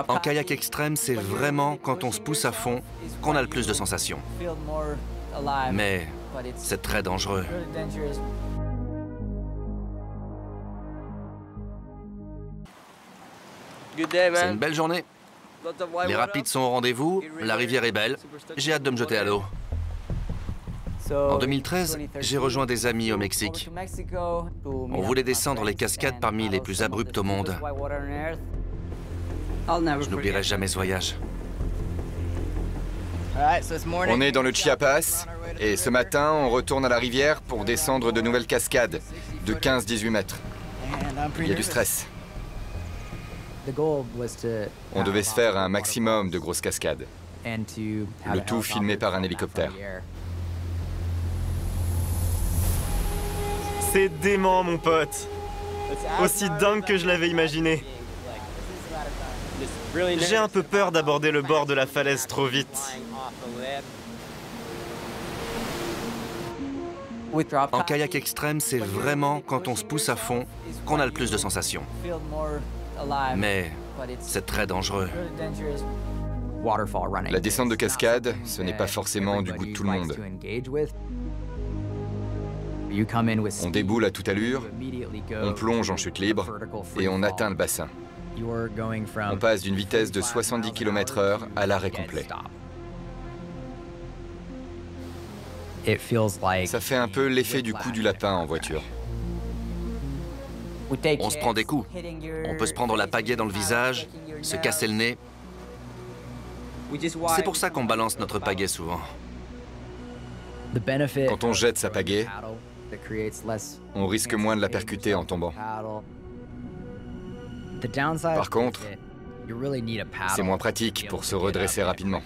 En kayak extrême, c'est vraiment quand on se pousse à fond qu'on a le plus de sensations. Mais c'est très dangereux. C'est une belle journée. Les rapides sont au rendez-vous, la rivière est belle. J'ai hâte de me jeter à l'eau. En 2013, j'ai rejoint des amis au Mexique. On voulait descendre les cascades parmi les plus abruptes au monde. Je n'oublierai jamais ce voyage. On est dans le Chiapas et ce matin, on retourne à la rivière pour descendre de nouvelles cascades de 15-18 mètres. Il y a du stress. On devait se faire un maximum de grosses cascades. Le tout filmé par un hélicoptère. C'est dément, mon pote. Aussi dingue que je l'avais imaginé. J'ai un peu peur d'aborder le bord de la falaise trop vite. En kayak extrême, c'est vraiment quand on se pousse à fond qu'on a le plus de sensations. Mais c'est très dangereux. La descente de cascade, ce n'est pas forcément du goût de tout le monde. On déboule à toute allure, on plonge en chute libre et on atteint le bassin. On passe d'une vitesse de 70 km/h à l'arrêt complet. Ça fait un peu l'effet du coup du lapin en voiture. On se prend des coups. On peut se prendre la pagaie dans le visage, se casser le nez. C'est pour ça qu'on balance notre pagaie souvent. Quand on jette sa pagaie, on risque moins de la percuter en tombant. Par contre, c'est moins pratique pour se redresser rapidement.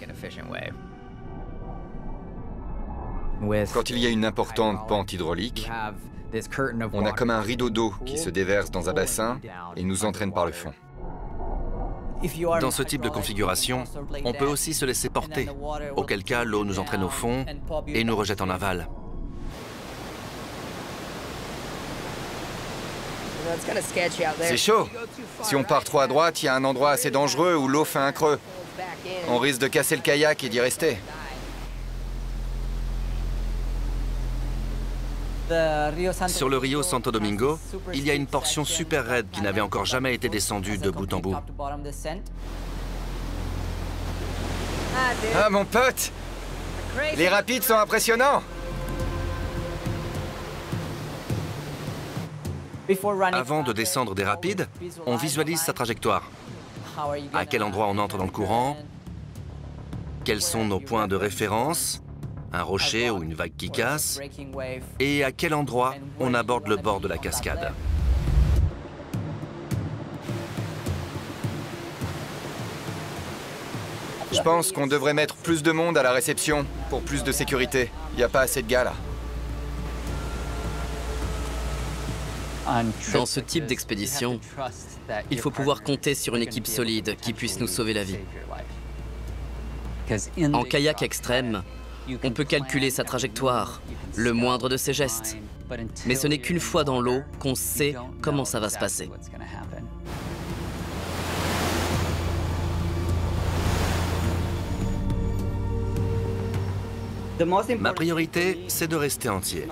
Quand il y a une importante pente hydraulique, on a comme un rideau d'eau qui se déverse dans un bassin et nous entraîne par le fond. Dans ce type de configuration, on peut aussi se laisser porter, auquel cas l'eau nous entraîne au fond et nous rejette en aval. C'est chaud. Si on part trop à droite, il y a un endroit assez dangereux où l'eau fait un creux. On risque de casser le kayak et d'y rester. Sur le Rio Santo Domingo, il y a une portion super raide qui n'avait encore jamais été descendue de bout en bout. Ah, mon pote! Les rapides sont impressionnants! Avant de descendre des rapides, on visualise sa trajectoire. À quel endroit on entre dans le courant? Quels sont nos points de référence? Un rocher ou une vague qui casse? Et à quel endroit on aborde le bord de la cascade? Je pense qu'on devrait mettre plus de monde à la réception pour plus de sécurité. Il n'y a pas assez de gars là. Dans ce type d'expédition, il faut pouvoir compter sur une équipe solide qui puisse nous sauver la vie. En kayak extrême, on peut calculer sa trajectoire, le moindre de ses gestes. Mais ce n'est qu'une fois dans l'eau qu'on sait comment ça va se passer. Ma priorité, c'est de rester entier.